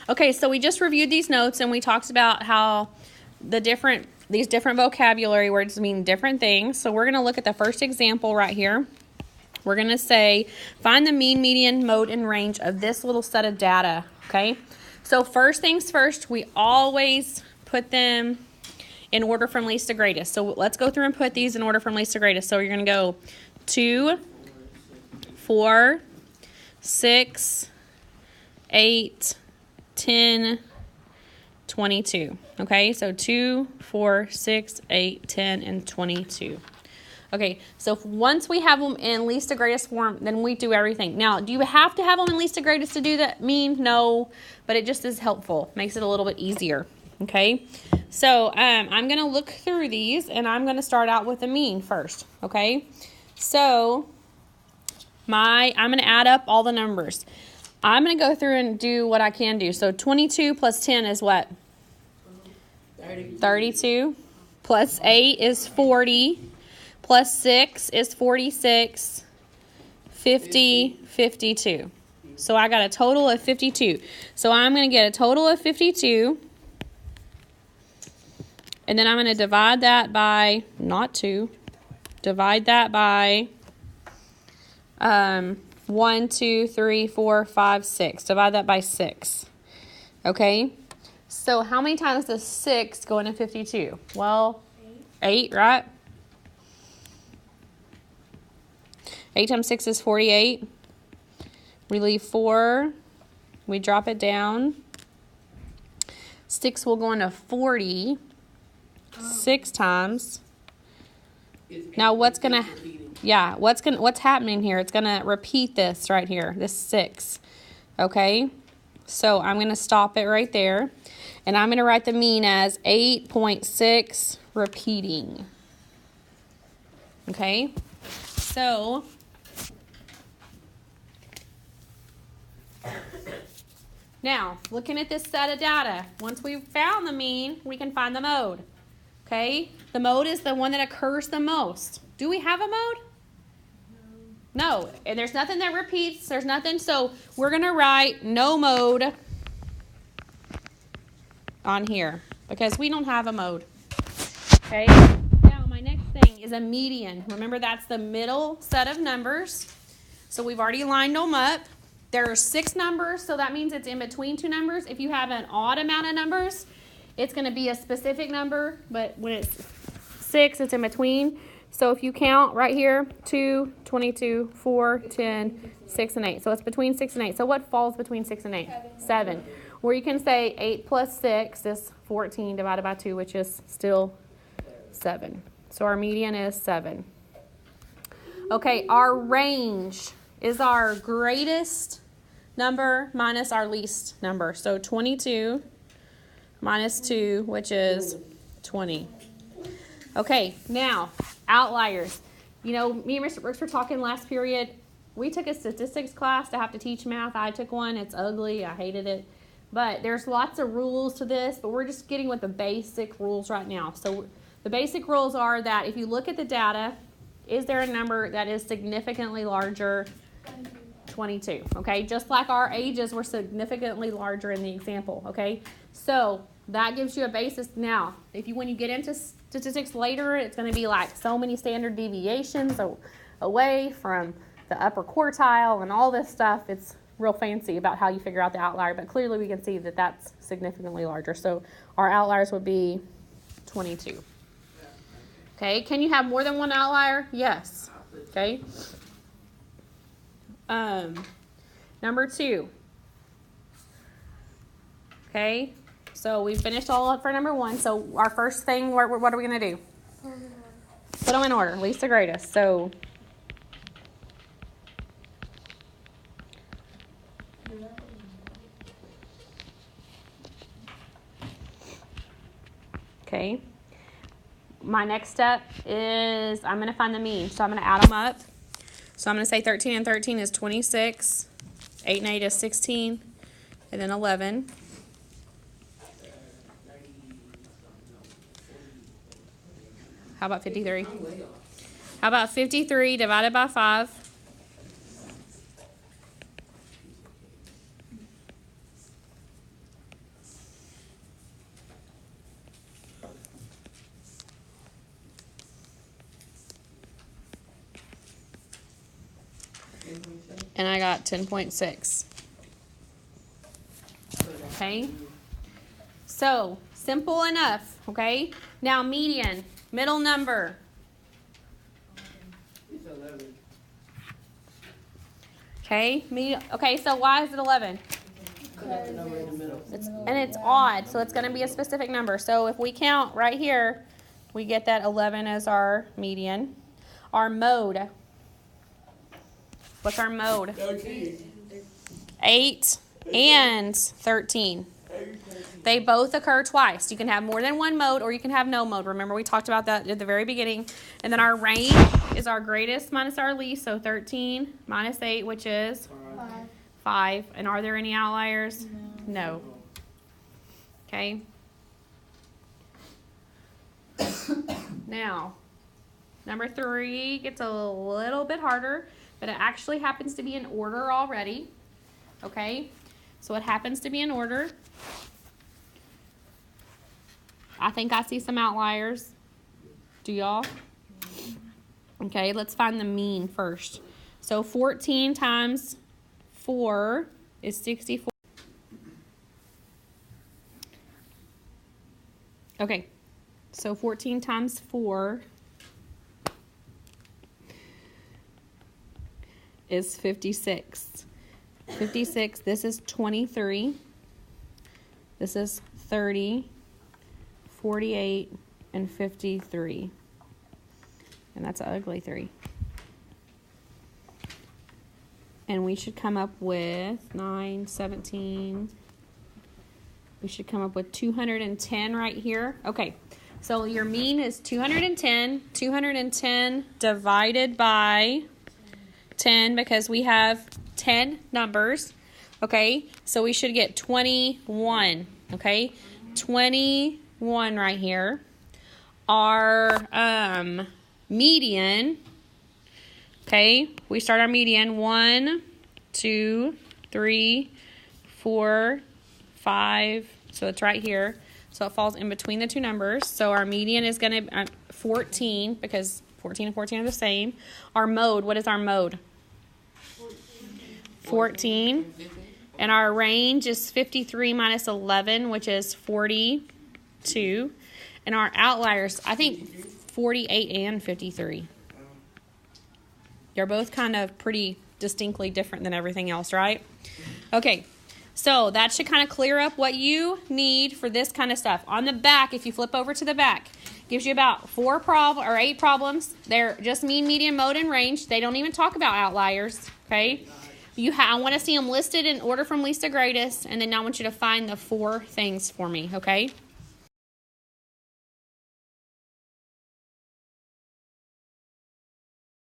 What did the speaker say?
Okay, so we just reviewed these notes and we talked about how these different vocabulary words mean different things. So we're going to look at the first example right here. We're going to say, find the mean, median, mode, and range of this little set of data, okay? So first things first, we always put them in order from least to greatest. So let's go through and put these in order from least to greatest. So you're going to go 2, 4, 6, 8, 10, 22. Okay, so 2, 4, 6, 8, 10, and 22. Okay, so once we have them in least to greatest form, then we do everything. Now, do you have to have them in least to greatest to do that mean? No, but it just is helpful. Makes it a little bit easier. Okay, so I'm going to look through these, and I'm going to start out with the mean first. Okay, so I'm going to add up all the numbers. I'm going to go through and do what I can do. So 22 plus 10 is what? 32. Plus 8 is 40. Plus 6 is 46. 50, 52. So I got a total of 52. So I'm going to get a total of 52. And then I'm going to divide that by, not 2, divide that by 1, 2, 3, 4, 5, 6. Divide that by 6. Okay? So how many times does 6 go into 52? Well, 8, right? 8 times 6 is 48. We leave 4. We drop it down. 6 will go into 40. 6 times. Now what's happening here? It's gonna repeat this right here, this 6. Okay, so I'm gonna stop it right there, and I'm gonna write the mean as 8.6 repeating. Okay, so now looking at this set of data, once we've found the mean, we can find the mode. Okay, the mode is the one that occurs the most. Do we have a mode? No, and there's nothing that repeats. There's nothing, so we're going to write no mode on here because we don't have a mode. Okay, now my next thing is a median. Remember, that's the middle set of numbers. So we've already lined them up. There are 6 numbers, so that means it's in between 2 numbers. If you have an odd amount of numbers, it's going to be a specific number, but when it's 6, it's in between. So if you count right here, 2, 22, 4, 10, 6, and 8. So it's between 6 and 8. So what falls between 6 and 8? 7. Or you can say 8 plus 6 is 14 divided by 2, which is still 7. So our median is 7. Okay, our range is our greatest number minus our least number. So 22 minus 2, which is 20. Okay, now, outliers. You know, me and Mr. Brooks were talking last period. We took a statistics class to have to teach math. I took one. It's ugly. I hated it. But there's lots of rules to this, but we're just getting with the basic rules right now. So the basic rules are that if you look at the data, is there a number that is significantly larger? 22. Okay, just like our ages were significantly larger in the example. Okay, so that gives you a basis. Now, when you get into statistics later, it's going to be like so many standard deviations away from the upper quartile and all this stuff. It's real fancy about how you figure out the outlier, but clearly we can see that that's significantly larger. So our outliers would be 22. Okay, can you have more than one outlier? Yes. Okay. Number 2. Okay, so we finished all up for number 1. So our first thing, what are we going to do? Put them in order, least to greatest. So okay, my next step is I'm going to find the mean. So I'm going to add them up. So I'm going to say 13 and 13 is 26, 8 and 8 is 16, and then 11. How about 53? How about 53 divided by 5? and I got 10.6. Okay, so simple enough. Okay, now median, middle number. Okay, okay, so why is it 11? It's odd, so it's going to be a specific number. So if we count right here, we get that 11 as our median. Our mode. What's our mode? 8 and 13. They both occur twice. You can have more than one mode or you can have no mode. Remember, we talked about that at the very beginning. And then our range is our greatest minus our least. So 13 minus 8, which is 5. And are there any outliers? No. Okay. Now, number 3 gets a little bit harder, but it actually happens to be in order already. Okay. So it happens to be in order. I think I see some outliers. Do y'all? Okay, let's find the mean first. So 14 times 4 is 64. Okay, so 14 times 4 is 56. 56, this is 23. This is 30. 48 and 53. And that's an ugly 3. And we should come up with 9, 17. We should come up with 210 right here. Okay, so your mean is 210. 210 divided by 10 because we have 10 numbers. Okay, so we should get 21. Okay, 21 right here. Our median, okay, we start our median 1, 2, 3, 4, 5, so it's right here. So it falls in between the two numbers. So our median is going to 14 because 14 and 14 are the same. Our mode, what is our mode? 14. And our range is 53 minus 11, which is 42. And our outliers, I think 48 and 53. You're both kind of pretty distinctly different than everything else, right? Okay, so that should kind of clear up what you need for this kind of stuff. On the back, if you flip over to the back, gives you about 8 problems. They're just mean, median, mode, and range. They don't even talk about outliers, okay? I want to see them listed in order from least to greatest, and then I want you to find the 4 things for me, okay?